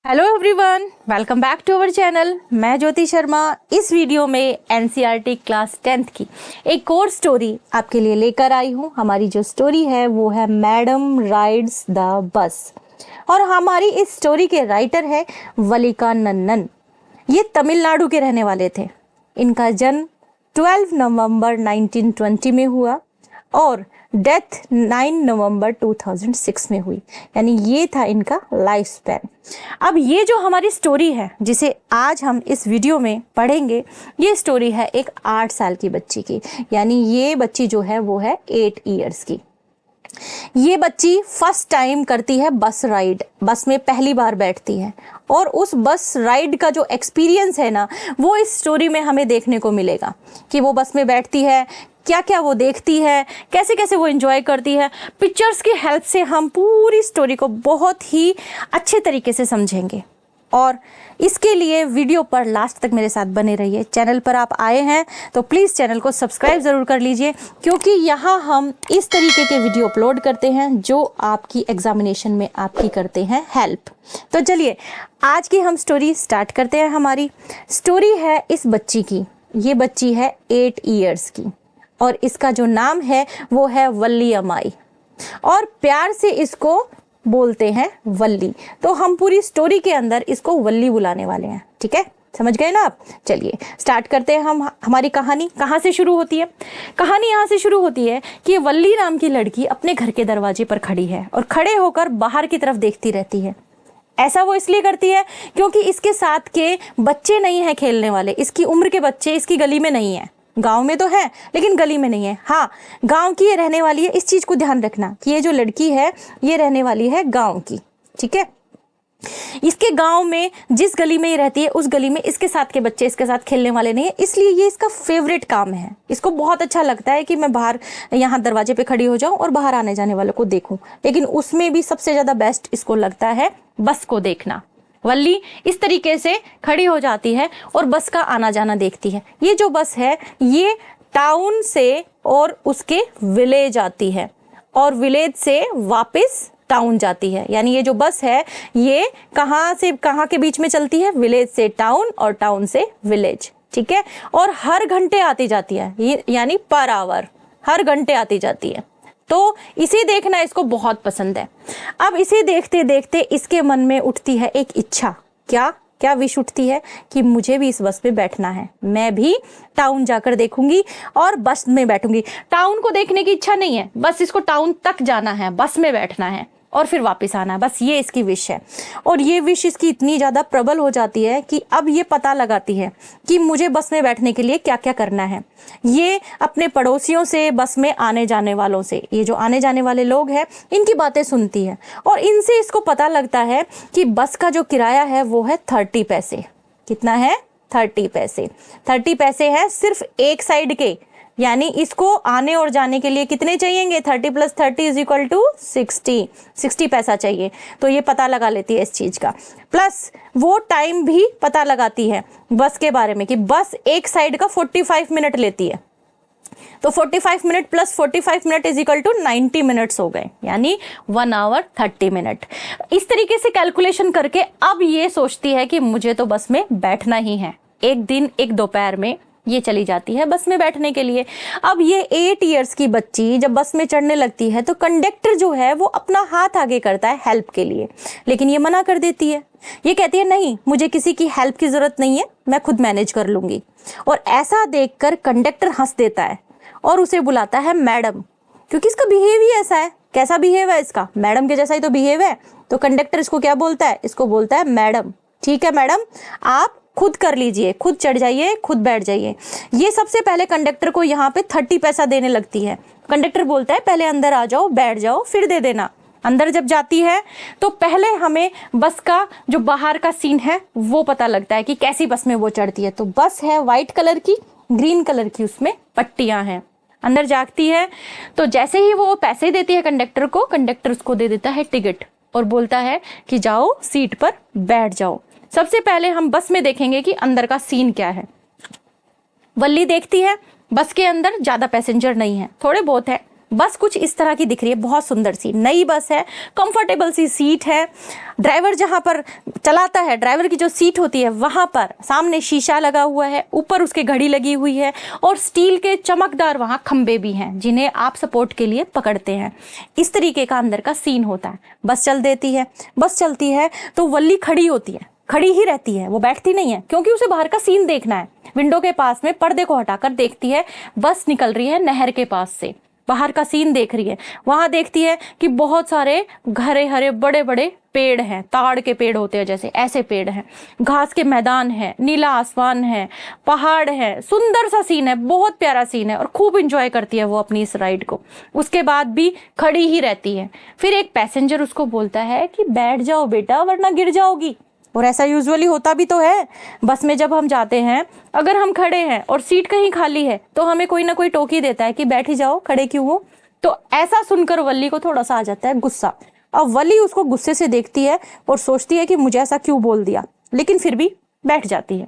Hello everyone, welcome back to our channel. मैं ज्योति शर्मा इस video में एनसीईआरटी क्लास 10th की एक और स्टोरी आपके लिए लेकर आई हूँ। हमारी जो स्टोरी है वो है मैडम राइड्स द बस और हमारी इस स्टोरी के राइटर है वलिका नन्नन। ये तमिलनाडु के रहने वाले थे। इनका जन्म 12 नवंबर 1920 में हुआ और डेथ 9 नवंबर 2006 में हुई, यानी ये था इनका लाइफ स्पैन। अब ये जो हमारी स्टोरी है जिसे आज हम इस वीडियो में पढ़ेंगे, ये स्टोरी है एक 8 साल की बच्ची की, यानी ये बच्ची जो है वो है 8 इयर्स की। ये बच्ची फर्स्ट टाइम करती है बस राइड, बस में पहली बार बैठती है और उस बस राइड का जो एक्सपीरियंस है ना, वो इस स्टोरी में हमें देखने को मिलेगा कि वो बस में बैठती है, क्या क्या वो देखती है, कैसे कैसे वो एंजॉय करती है। पिक्चर्स की हेल्प से हम पूरी स्टोरी को बहुत ही अच्छे तरीके से समझेंगे और इसके लिए वीडियो पर लास्ट तक मेरे साथ बने रहिए। चैनल पर आप आए हैं तो प्लीज़ चैनल को सब्सक्राइब ज़रूर कर लीजिए, क्योंकि यहाँ हम इस तरीके के वीडियो अपलोड करते हैं जो आपकी एग्जामिनेशन में आपकी करते हैं हेल्प। तो चलिए आज की हम स्टोरी स्टार्ट करते हैं। हमारी स्टोरी है इस बच्ची की। ये बच्ची है 8 इयर्स की और इसका जो नाम है वो है वल्ली अमाई और प्यार से इसको बोलते हैं वल्ली। तो हम पूरी स्टोरी के अंदर इसको वल्ली बुलाने वाले हैं, ठीक है? समझ गए ना आप? चलिए स्टार्ट करते हैं हम हमारी कहानी। कहाँ से शुरू होती है? कहानी यहाँ से शुरू होती है कि वल्ली नाम की लड़की अपने घर के दरवाजे पर खड़ी है और खड़े होकर बाहर की तरफ देखती रहती है। ऐसा वो इसलिए करती है क्योंकि इसके साथ के बच्चे नहीं हैं खेलने वाले। इसकी उम्र के बच्चे इसकी गली में नहीं है। गांव में तो है लेकिन गली में नहीं है। हाँ, गांव की ये रहने वाली है। इस चीज को ध्यान रखना कि ये जो लड़की है ये रहने वाली है गांव की, ठीक है? इसके गांव में जिस गली में ये रहती है उस गली में इसके साथ के बच्चे इसके साथ खेलने वाले नहीं है, इसलिए ये इसका फेवरेट काम है। इसको बहुत अच्छा लगता है कि मैं बाहर यहाँ दरवाजे पे खड़ी हो जाऊं और बाहर आने जाने वालों को देखूं, लेकिन उसमें भी सबसे ज्यादा बेस्ट इसको लगता है बस को देखना। वल्ली इस तरीके से खड़ी हो जाती है और बस का आना जाना देखती है। ये जो बस है ये टाउन से और उसके विलेज आती है और विलेज से वापस टाउन जाती है। यानी ये जो बस है ये कहाँ से कहाँ के बीच में चलती है? विलेज से टाउन और टाउन से विलेज, ठीक है? और हर घंटे आती जाती है, ये यानी पर आवर हर घंटे आती जाती है। तो इसे देखना इसको बहुत पसंद है। अब इसे देखते देखते इसके मन में उठती है एक इच्छा। क्या क्या विश उठती है? कि मुझे भी इस बस में बैठना है, मैं भी टाउन जाकर देखूंगी और बस में बैठूंगी। टाउन को देखने की इच्छा नहीं है, बस इसको टाउन तक जाना है, बस में बैठना है और फिर वापस आना है। बस ये इसकी विश है और ये विश इसकी इतनी ज़्यादा प्रबल हो जाती है कि अब ये पता लगाती है कि मुझे बस में बैठने के लिए क्या क्या करना है। ये अपने पड़ोसियों से, बस में आने जाने वालों से, ये जो आने जाने वाले लोग हैं इनकी बातें सुनती है और इनसे इसको पता लगता है कि बस का जो किराया है वो है 30 पैसे। कितना है? 30 पैसे। 30 पैसे है सिर्फ एक साइड के, यानी इसको आने और जाने के लिए कितने चाहिएंगे? 30 + 30 = 60 पैसा चाहिए। तो ये पता लगा लेती है इस चीज का। प्लस वो टाइम भी पता लगाती है बस के बारे में कि बस एक साइड का 45 मिनट लेती है। तो 45 मिनट + 45 मिनट = 90 मिनट्स हो गए, यानी 1 आवर 30 मिनट। इस तरीके से कैलकुलेशन करके अब ये सोचती है कि मुझे तो बस में बैठना ही है। एक दिन एक दोपहर में ये चली जाती है बस में बैठने के लिए। अब ये 8 इयर्स की बच्ची जब बस में चढ़ने लगती है तो कंडक्टर जो है वो अपना हाथ आगे करता है हेल्प के लिए, लेकिन ये मना कर देती है। ये कहती है नहीं, मुझे किसी की हेल्प की जरूरत नहीं है, मैं खुद मैनेज कर लूंगी। और ऐसा देखकर कंडक्टर हंस देता है और उसे बुलाता है मैडम, क्योंकि इसका बिहेव ही ऐसा है। कैसा बिहेव है इसका? मैडम के जैसा ही तो बिहेव है। तो कंडक्टर इसको क्या बोलता है? इसको बोलता है मैडम। ठीक है मैडम, आप खुद कर लीजिए, खुद चढ़ जाइए, खुद बैठ जाइए। ये सबसे पहले कंडक्टर को यहाँ पे 30 पैसा देने लगती है। कंडक्टर बोलता है पहले अंदर आ जाओ, बैठ जाओ, फिर दे देना। अंदर जब जाती है तो पहले हमें बस का जो बाहर का सीन है वो पता लगता है कि कैसी बस में वो चढ़ती है। तो बस है व्हाइट कलर की, ग्रीन कलर की उसमें पट्टियां हैं। अंदर जाती है तो जैसे ही वो पैसे देती है कंडक्टर को, कंडक्टर उसको दे देता है टिकट और बोलता है कि जाओ सीट पर बैठ जाओ। सबसे पहले हम बस में देखेंगे कि अंदर का सीन क्या है। वल्ली देखती है बस के अंदर ज्यादा पैसेंजर नहीं है, थोड़े बहुत है, बस कुछ इस तरह की दिख रही है, बहुत सुंदर सी नई बस है, कंफर्टेबल सी सीट है। ड्राइवर जहाँ पर चलाता है, ड्राइवर की जो सीट होती है वहाँ पर सामने शीशा लगा हुआ है, ऊपर उसके घड़ी लगी हुई है और स्टील के चमकदार वहाँ खंबे भी हैं जिन्हें आप सपोर्ट के लिए पकड़ते हैं। इस तरीके का अंदर का सीन होता है। बस चल देती है, बस चलती है तो वल्ली खड़ी होती है, खड़ी ही रहती है, वो बैठती नहीं है क्योंकि उसे बाहर का सीन देखना है। विंडो के पास में पर्दे को हटाकर देखती है, बस निकल रही है नहर के पास से, बाहर का सीन देख रही है। वहां देखती है कि बहुत सारे हरे हरे बड़े बड़े पेड़ हैं, ताड़ के पेड़ होते हैं जैसे, ऐसे पेड़ हैं, घास के मैदान है, नीला आसमान है, पहाड़ है, सुंदर सा सीन है, बहुत प्यारा सीन है और खूब इंजॉय करती है वो अपनी इस राइड को। उसके बाद भी खड़ी ही रहती है। फिर एक पैसेंजर उसको बोलता है कि बैठ जाओ बेटा वरना गिर जाओगी। और ऐसा यूजुअली होता भी तो है, बस में जब हम जाते हैं अगर हम खड़े हैं और सीट कहीं खाली है तो हमें कोई ना कोई टोक ही देता है कि बैठ ही जाओ, खड़े क्यों हो। तो ऐसा सुनकर वल्ली को थोड़ा सा आ जाता है गुस्सा। अब वल्ली उसको गुस्से से देखती है और सोचती है कि मुझे ऐसा क्यों बोल दिया, लेकिन फिर भी बैठ जाती है।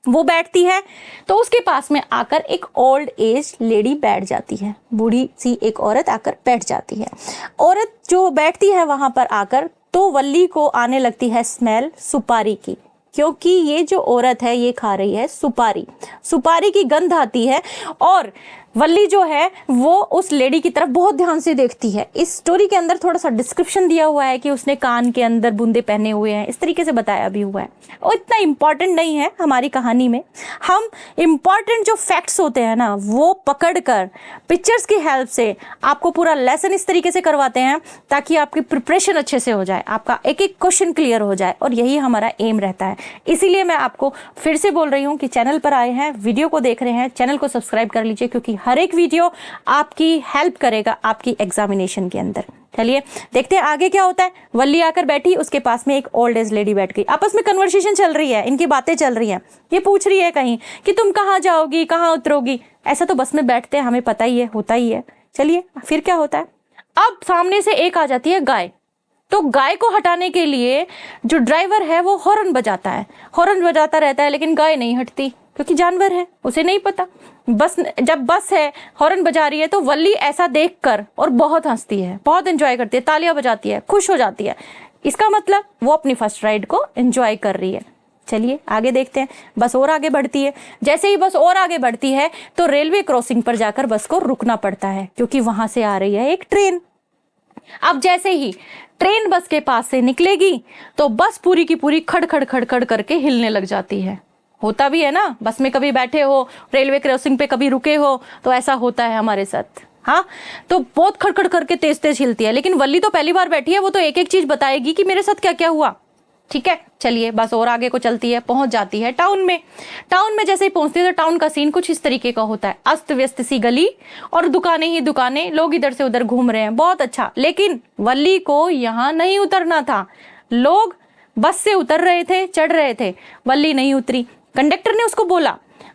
वो बैठती है तो उसके पास में आकर एक ओल्ड एज लेडी बैठ जाती है, बूढ़ी सी एक औरत आकर बैठ जाती है। औरत जो बैठती है वहां पर आकर तो वल्ली को आने लगती है स्मेल सुपारी की, क्योंकि ये जो औरत है ये खा रही है सुपारी, सुपारी की गंध आती है। और वल्ली जो है वो उस लेडी की तरफ बहुत ध्यान से देखती है। इस स्टोरी के अंदर थोड़ा सा डिस्क्रिप्शन दिया हुआ है कि उसने कान के अंदर बूंदे पहने हुए हैं, इस तरीके से बताया भी हुआ है और इतना इम्पॉर्टेंट नहीं है हमारी कहानी में। हम इम्पॉर्टेंट जो फैक्ट्स होते हैं ना वो पकड़कर पिक्चर्स की हेल्प से आपको पूरा लेसन इस तरीके से करवाते हैं ताकि आपकी प्रिपरेशन अच्छे से हो जाए, आपका एक एक क्वेश्चन क्लियर हो जाए, और यही हमारा एम रहता है। इसीलिए मैं आपको फिर से बोल रही हूँ कि चैनल पर आए हैं, वीडियो को देख रहे हैं, चैनल को सब्सक्राइब कर लीजिए क्योंकि हर एक वीडियो आपकी हेल्प करेगा आपकी एग्जामिनेशन के अंदर। चलिए देखते हैं आगे क्या होता है। वल्ली आकर बैठी, उसके पास में एक ओल्ड एज लेडी बैठ गई, आपस में कन्वर्सेशन चल रही है, इनकी बातें चल रही हैं। ये पूछ रही है कहीं कि तुम कहाँ जाओगी, कहाँ उतरोगी। ऐसा तो बस में बैठते हैं, हमें पता ही है, होता ही है। चलिए फिर क्या होता है, अब सामने से एक आ जाती है गाय। तो गाय को हटाने के लिए जो ड्राइवर है वो हॉर्न बजाता है, हॉर्न बजाता रहता है, लेकिन गाय नहीं हटती क्योंकि जानवर है, उसे नहीं पता। बस जब बस है हॉर्न बजा रही है तो वल्ली ऐसा देखकर और बहुत हंसती है, बहुत एंजॉय करती है, तालियां बजाती है, खुश हो जाती है। इसका मतलब वो अपनी फर्स्ट राइड को एंजॉय कर रही है। चलिए आगे देखते हैं। बस और आगे बढ़ती है, जैसे ही बस और आगे बढ़ती है तो रेलवे क्रॉसिंग पर जाकर बस को रुकना पड़ता है क्योंकि वहां से आ रही है एक ट्रेन। अब जैसे ही ट्रेन बस के पास से निकलेगी तो बस पूरी की पूरी खड़ खड़ खड़ खड़ करके हिलने लग जाती है। होता भी है ना, बस में कभी बैठे हो, रेलवे क्रॉसिंग पे कभी रुके हो तो ऐसा होता है हमारे साथ। हाँ, तो बहुत खड़खड़ करके तेज तेज हिलती है। लेकिन वल्ली तो पहली बार बैठी है, वो तो एक एक चीज बताएगी कि मेरे साथ क्या क्या हुआ। ठीक है, चलिए बस और आगे को चलती है, पहुंच जाती है टाउन में। टाउन में जैसे ही पहुंचती है तो टाउन का सीन कुछ इस तरीके का होता है, अस्त व्यस्त सी गली और दुकानें ही दुकानें, लोग इधर से उधर घूम रहे हैं, बहुत अच्छा। लेकिन वल्ली को यहाँ नहीं उतरना था। लोग बस से उतर रहे थे, चढ़ रहे थे, वल्ली नहीं उतरी। कंडक्टर ने उसको बोला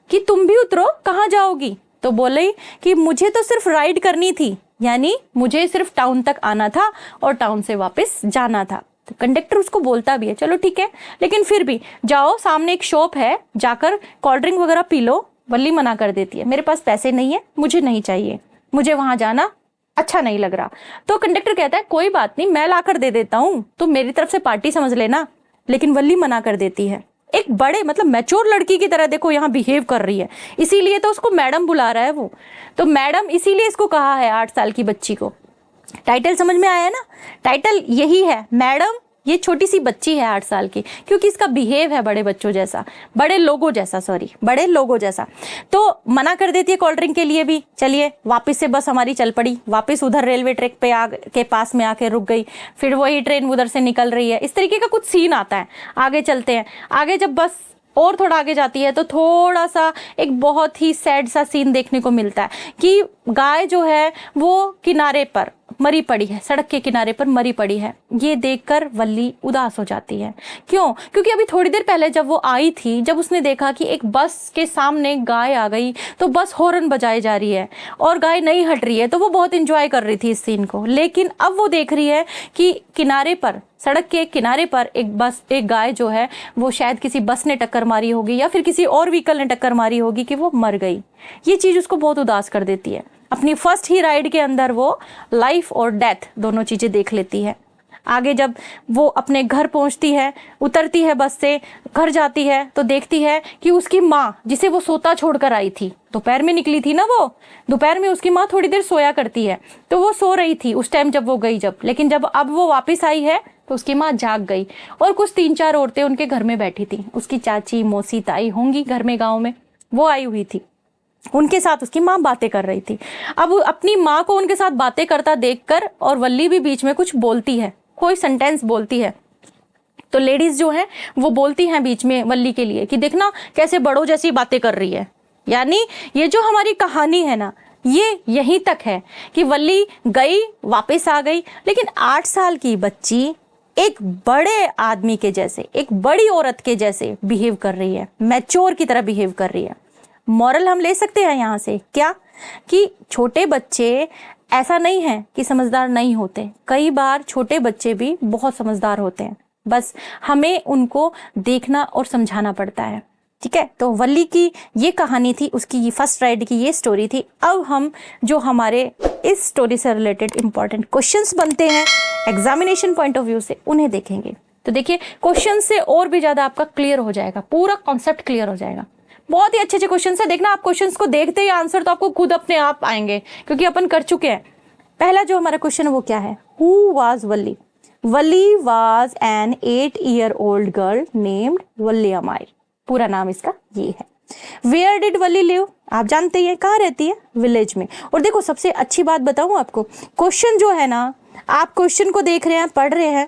कि तुम भी उतरो, कहाँ जाओगी। तो बोली कि मुझे तो सिर्फ राइड करनी थी, यानी मुझे सिर्फ टाउन तक आना था और टाउन से वापस जाना था। तो कंडक्टर उसको बोलता भी है चलो ठीक है, लेकिन फिर भी जाओ, सामने एक शॉप है, जाकर कोल्ड ड्रिंक वगैरह पी लो। वल्ली मना कर देती है, मेरे पास पैसे नहीं है, मुझे नहीं चाहिए, मुझे वहां जाना अच्छा नहीं लग रहा। तो कंडक्टर कहता है कोई बात नहीं, मैं लाकर दे देता हूँ, तुम मेरी तरफ से पार्टी समझ लेना। लेकिन वल्ली मना कर देती है। एक बड़े मतलब मैच्योर लड़की की तरह देखो यहाँ बिहेव कर रही है, इसीलिए तो उसको मैडम बुला रहा है वो। तो मैडम इसीलिए इसको कहा है 8 साल की बच्ची को। टाइटल समझ में आया ना, टाइटल यही है मैडम। ये छोटी सी बच्ची है 8 साल की, क्योंकि इसका बिहेव है बड़े बच्चों जैसा, बड़े लोगों जैसा। तो मना कर देती है कोल्ड ड्रिंक के लिए भी। चलिए वापस से बस हमारी चल पड़ी, वापस उधर रेलवे ट्रैक पे के पास में आके रुक गई। फिर वही ट्रेन उधर से निकल रही है, इस तरीके का कुछ सीन आता है। आगे चलते हैं, आगे जब बस और थोड़ा आगे जाती है तो थोड़ा सा एक बहुत ही सैड सा सीन देखने को मिलता है कि गाय जो है वो किनारे पर मरी पड़ी है, सड़क के किनारे पर मरी पड़ी है। ये देखकर वल्ली उदास हो जाती है। क्यों? क्योंकि अभी थोड़ी देर पहले जब वो आई थी, जब उसने देखा कि एक बस के सामने गाय आ गई तो बस हॉर्न बजाई जा रही है और गाय नहीं हट रही है, तो वो बहुत इंजॉय कर रही थी इस सीन को। लेकिन अब वो देख रही है कि किनारे पर, सड़क के किनारे पर एक गाय जो है वो शायद किसी बस ने टक्कर मारी होगी या फिर किसी और व्हीकल ने टक्कर मारी होगी कि वो मर गई। ये चीज उसको बहुत उदास कर देती है। अपनी फर्स्ट ही राइड के अंदर वो लाइफ और डेथ दोनों चीज़ें देख लेती है। आगे जब वो अपने घर पहुंचती है, उतरती है बस से, घर जाती है तो देखती है कि उसकी माँ, जिसे वो सोता छोड़कर आई थी, दोपहर में निकली थी ना वो, दोपहर में उसकी माँ थोड़ी देर सोया करती है, तो वो सो रही थी उस टाइम जब वो गई, लेकिन जब अब वो वापस आई है तो उसकी माँ जाग गई और कुछ 3-4 औरतें उनके घर में बैठी थी। उसकी चाची, मौसी, ताई होंगी घर में, गाँव में वो आई हुई थी, उनके साथ उसकी माँ बातें कर रही थी। अब अपनी माँ को उनके साथ बातें करता देखकर और वल्ली भी बीच में कुछ बोलती है, कोई सेंटेंस बोलती है, तो लेडीज जो है वो बोलती हैं बीच में वल्ली के लिए कि देखना कैसे बड़ों जैसी बातें कर रही है। यानी ये जो हमारी कहानी है ना, ये यहीं तक है कि वल्ली गई, वापस आ गई, लेकिन 8 साल की बच्ची एक बड़े आदमी के जैसे, एक बड़ी औरत के जैसे बिहेव कर रही है, मैच्योर की तरह बिहेव कर रही है। मॉरल हम ले सकते हैं यहाँ से क्या, कि छोटे बच्चे ऐसा नहीं है कि समझदार नहीं होते, कई बार छोटे बच्चे भी बहुत समझदार होते हैं, बस हमें उनको देखना और समझाना पड़ता है। ठीक है, तो वल्ली की ये कहानी थी, उसकी फर्स्ट राइड की ये स्टोरी थी। अब हम जो हमारे इस स्टोरी से रिलेटेड इंपॉर्टेंट क्वेश्चंस बनते हैं एग्जामिनेशन पॉइंट ऑफ व्यू से, उन्हें देखेंगे। तो देखिए, क्वेश्चन से और भी ज्यादा आपका क्लियर हो जाएगा, पूरा कॉन्सेप्ट क्लियर हो जाएगा। बहुत ही अच्छे अच्छे क्वेश्चन है, देखना आप क्वेश्चंस को देखते ही आंसर तो आपको खुद अपने आप आएंगे, क्योंकि अपन कर चुके हैं। पहला जो हमारा क्वेश्चन है वो क्या है, who was Valli? Valli was an 8-year-old girl named Valli Ammayar. पूरा नाम इसका ये है। Where did Valli live? आप जानते हैं कहाँ रहती है, विलेज में। और देखो, सबसे अच्छी बात बताऊं आपको, क्वेश्चन जो है ना, आप क्वेश्चन को देख रहे हैं, पढ़ रहे हैं,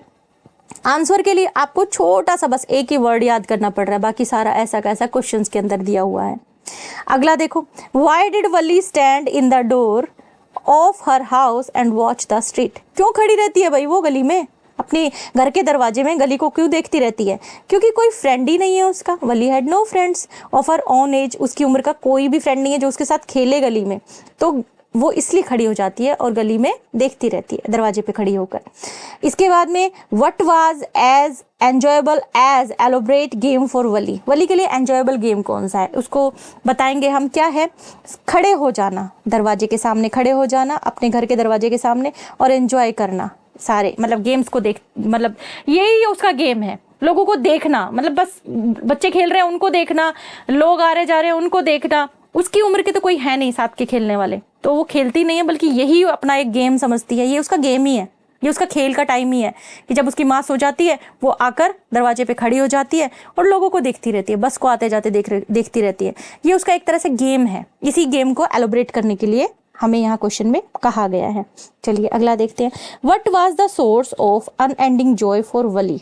आंसर के लिए आपको छोटा सा बस एक ही वर्ड याद करना पड़ रहा है, बाकी सारा ऐसा कैसा क्वेश्चंस के अंदर दिया हुआ है। अगला देखो, why did Valli stand in the door of her house and watch the street? क्यों खड़ी रहती है भाई वो गली में, अपने घर के दरवाजे में गली को क्यों देखती रहती है? क्योंकि कोई फ्रेंड ही नहीं है उसका। Valli had no friends of her own age, उसकी उम्र का कोई भी फ्रेंड नहीं है जो उसके साथ खेले गली में, तो वो इसलिए खड़ी हो जाती है और गली में देखती रहती है दरवाजे पे खड़ी होकर। इसके बाद में, what was as enjoyable as elaborate game for Valli? Valli के लिए एंजॉयबल गेम कौन सा है उसको बताएंगे हम। क्या है? खड़े हो जाना, दरवाजे के सामने खड़े हो जाना, अपने घर के दरवाजे के सामने, और एंजॉय करना सारे, मतलब गेम्स को देख, मतलब यही उसका गेम है, लोगों को देखना, मतलब बस बच्चे खेल रहे हैं उनको देखना, लोग आ रहे जा रहे हैं उनको देखना। उसकी उम्र के तो कोई है नहीं साथ के खेलने वाले, तो वो खेलती नहीं है, बल्कि यही अपना एक गेम समझती है। ये उसका गेम ही है, ये उसका खेल का टाइम ही है कि जब उसकी माँ सो जाती है, वो आकर दरवाजे पे खड़ी हो जाती है और लोगों को देखती रहती है, बस को आते जाते देखती रहती है। ये उसका एक तरह से गेम है। इसी गेम को एलोबरेट करने के लिए हमें यहाँ क्वेश्चन में कहा गया है। चलिए अगला देखते हैं। What was the source of unending Joy for Wali?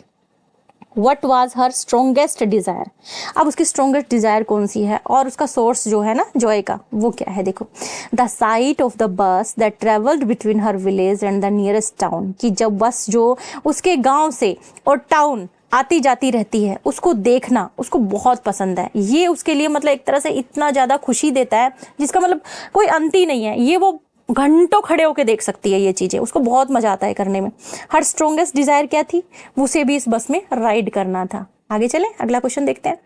What was her strongest desire? अब उसकी स्ट्रॉन्गेस्ट डिजायर कौन सी है और उसका सोर्स जो है ना जॉय का, वो क्या है? देखो, the site of the bus that travelled between her village and the nearest town, कि जब बस जो उसके गांव से और टाउन आती जाती रहती है, उसको देखना उसको बहुत पसंद है। ये उसके लिए मतलब एक तरह से इतना ज़्यादा खुशी देता है जिसका मतलब कोई अंत ही नहीं है। ये वो घंटों खड़े होके देख सकती है ये चीज़ें, उसको बहुत मजा आता है करने में। हर स्ट्रॉन्गेस्ट डिजायर क्या थी? उसे भी इस बस में राइड करना था। आगे चलें, अगला क्वेश्चन देखते हैं।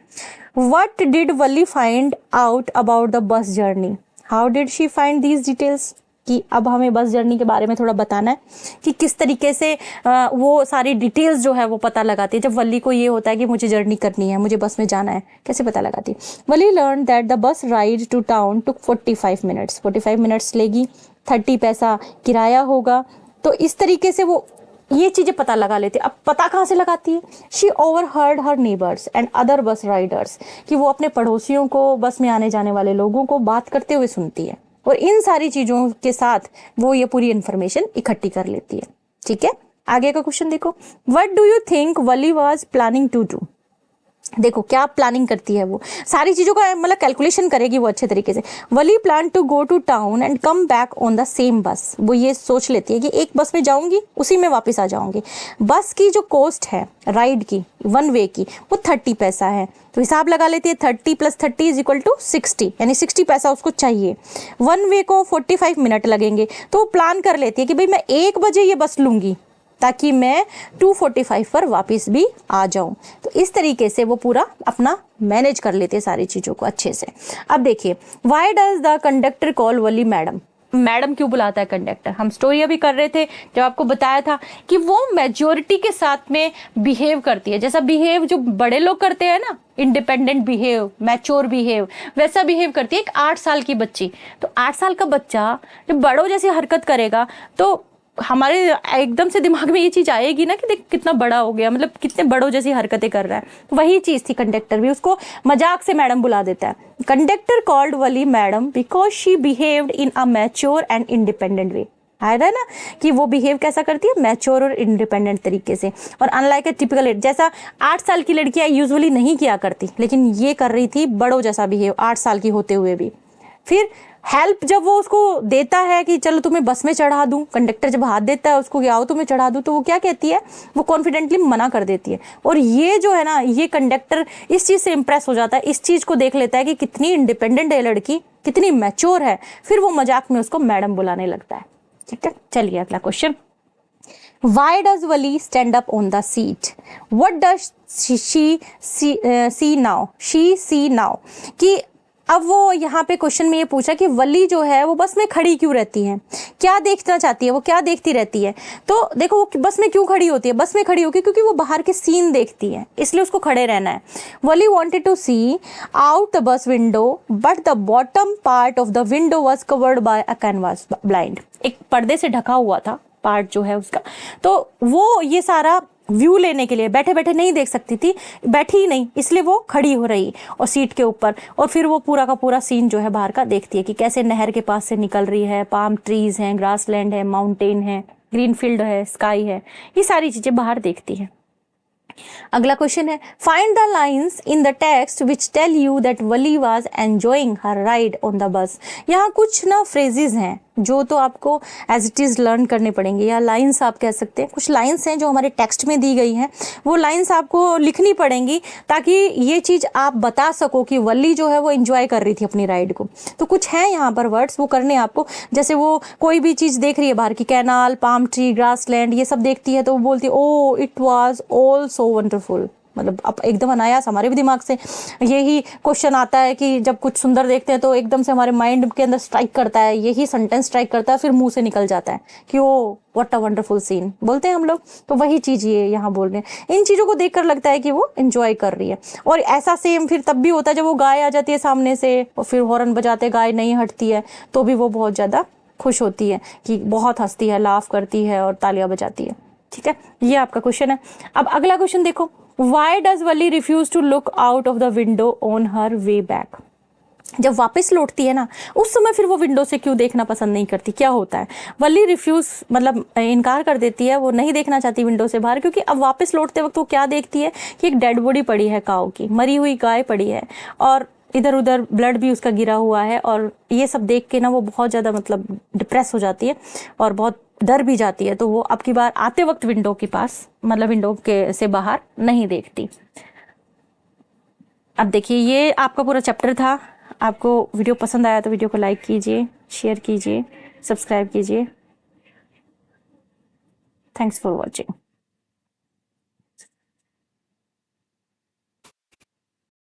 What did Wali find out about the bus journey? How did she find these details? कि अब हमें बस जर्नी के बारे में थोड़ा बताना है कि किस तरीके से वो सारी डिटेल्स जो है वो पता लगाती है। जब वली को ये होता है कि मुझे जर्नी करनी है, मुझे बस में जाना है, कैसे पता लगाती है? Valli learn that the bus ride to town took 45 minutes. 45 minutes लेगी, 30 पैसा किराया होगा। तो इस तरीके से वो ये चीज़ें पता लगा लेती है। अब पता कहाँ से लगाती है? She overheard her neighbours and other बस राइडर्स, कि वो अपने पड़ोसियों को, बस में आने जाने वाले लोगों को बात करते हुए सुनती है, और इन सारी चीज़ों के साथ वो ये पूरी इन्फॉर्मेशन इकट्ठी कर लेती है। ठीक है, आगे का क्वेश्चन देखो। What do you think Valli was planning to do? देखो क्या प्लानिंग करती है वो, सारी चीज़ों का मतलब कैलकुलेशन करेगी वो अच्छे तरीके से। Valli plan to go to town and come back on the same bus. वो ये सोच लेती है कि एक बस में जाऊंगी, उसी में वापस आ जाऊंगी। बस की जो कॉस्ट है राइड की, वन वे की, वो 30 पैसा है। तो हिसाब लगा लेती है, 30 + 30 = 60, यानी 60 पैसा उसको चाहिए। वन वे को 45 मिनट लगेंगे, तो वो प्लान कर लेती है कि भाई मैं 1 बजे ये बस लूंगी ताकि मैं 2:45 पर वापस भी आ जाऊं। तो इस तरीके से वो पूरा अपना मैनेज कर लेते हैं सारी चीज़ों को अच्छे से। अब देखिए, why does the conductor call Wali madam? Madam क्यों बुलाता है कंडक्टर? हम स्टोरी अभी कर रहे थे जब आपको बताया था कि वो मेजोरिटी के साथ में बिहेव करती है, जैसा बिहेव जो बड़े लोग करते हैं ना, इंडिपेंडेंट बिहेव, मैच्योर बिहेव, वैसा बिहेव करती है एक 8 साल की बच्ची। तो 8 साल का बच्चा जब बड़ों जैसी हरकत करेगा तो हमारे एकदम से दिमाग में ये चीज आएगी ना कि देख कितना बड़ा हो गया, मतलब कितने बड़ों जैसी हरकतें कर रहा है। वही चीज थी, कंडक्टर भी उसको मजाक से मैडम बुला देता है। Conductor called Valli madam because she behaved in a mature and independent way. आया ना कि वो बिहेव कैसा करती है, मैच्योर और इंडिपेंडेंट तरीके से। और अनलाइक ए टिपिकल एज, जैसा 8 साल की लड़कियां यूजुअली नहीं किया करती, लेकिन ये कर रही थी बड़ों जैसा बिहेव 8 साल की होते हुए भी। फिर हेल्प जब वो उसको देता है कि चलो तुम्हें बस में चढ़ा दूं, कंडक्टर जब हाथ देता है उसको कि आओ तुम्हें चढ़ा दूं, तो वो क्या कहती है, वो कॉन्फिडेंटली मना कर देती है। और ये जो है ना, ये कंडक्टर इस चीज से इंप्रेस हो जाता है, इस चीज को देख लेता है कि कितनी इंडिपेंडेंट है लड़की, कितनी मैच्योर है। फिर वो मजाक में उसको मैडम बुलाने लगता है। ठीक है, चलिए अगला question. Why does Wali stand up on the seat? What does she see now? She see now कि अब वो यहाँ पे क्वेश्चन में ये पूछा कि वली जो है वो बस में खड़ी क्यों रहती है, क्या देखना चाहती है, वो क्या देखती रहती है। तो देखो वो बस में क्यों खड़ी होती है, बस में खड़ी होगी क्योंकि वो बाहर के सीन देखती है, इसलिए उसको खड़े रहना है। Valli wanted to see out the bus window but the bottom part of the window was covered by a canvas blind. एक पर्दे से ढका हुआ था पार्ट जो है उसका, तो वो ये सारा व्यू लेने के लिए बैठे बैठे नहीं देख सकती थी, बैठी ही नहीं, इसलिए वो खड़ी हो रही और सीट के ऊपर, और फिर वो पूरा का पूरा सीन जो है बाहर का देखती है कि कैसे नहर के पास से निकल रही है, पाम ट्रीज हैं, ग्रास लैंड है, माउंटेन है, ग्रीन फील्ड है, स्काई है, ये सारी चीजें बाहर देखती है। अगला क्वेश्चन है, find the lines in the text which tell you that Valli was enjoying her ride on the bus. यहाँ कुछ ना फ्रेजेस हैं जो तो आपको एज इट इज लर्न करने पड़ेंगे, या लाइंस आप कह सकते हैं। कुछ लाइंस हैं जो हमारे टेक्स्ट में दी गई हैं, वो लाइंस आपको लिखनी पड़ेंगी ताकि ये चीज आप बता सको कि वली जो है वो एंजॉय कर रही थी अपनी राइड को। तो कुछ हैं यहाँ पर वर्ड्स, वो करने आपको, जैसे वो कोई भी चीज देख रही है बाहर की, canal, palm tree, grass land, ये सब देखती है तो वो बोलती है oh it was all so wonderful. मतलब अब एकदम अनायास हमारे भी दिमाग से यही क्वेश्चन आता है कि जब कुछ सुंदर देखते हैं तो एकदम से हमारे माइंड के अंदर स्ट्राइक करता है, यही सेंटेंस स्ट्राइक करता है, फिर मुंह से निकल जाता है कि oh what a wonderful scene बोलते हैं हम लोग। तो वही चीज ये यहाँ बोल रहे हैं, इन चीजों को देखकर लगता है कि वो एंजॉय कर रही है। और ऐसा सेम फिर तब भी होता है जब वो गाय आ जाती है सामने से और फिर हॉर्न बजाते गाय नहीं हटती है, तो भी वो बहुत ज्यादा खुश होती है कि बहुत हंसती है, लाफ करती है और तालियां बजाती है। ठीक है, ये आपका क्वेश्चन है। अब अगला क्वेश्चन देखो, Why does Wali refuse to look out of the window on her way back? जब वापस लौटती है ना उस समय फिर वो विंडो से क्यों देखना पसंद नहीं करती, क्या होता है? वली रिफ्यूज मतलब इनकार कर देती है, वो नहीं देखना चाहती विंडो से बाहर, क्योंकि अब वापस लौटते वक्त वो क्या देखती है कि एक डेड बॉडी पड़ी है काऊ की, मरी हुई गाय पड़ी है और इधर उधर ब्लड भी उसका गिरा हुआ है, और ये सब देख के ना वो बहुत ज़्यादा मतलब डिप्रेस हो जाती है और बहुत डर भी जाती है। तो वो अब की बार आते वक्त विंडो के पास मतलब विंडो के से बाहर नहीं देखती। अब देखिए ये आपका पूरा चैप्टर था। आपको वीडियो पसंद आया तो वीडियो को लाइक कीजिए, शेयर कीजिए, सब्सक्राइब कीजिए। Thanks for watching.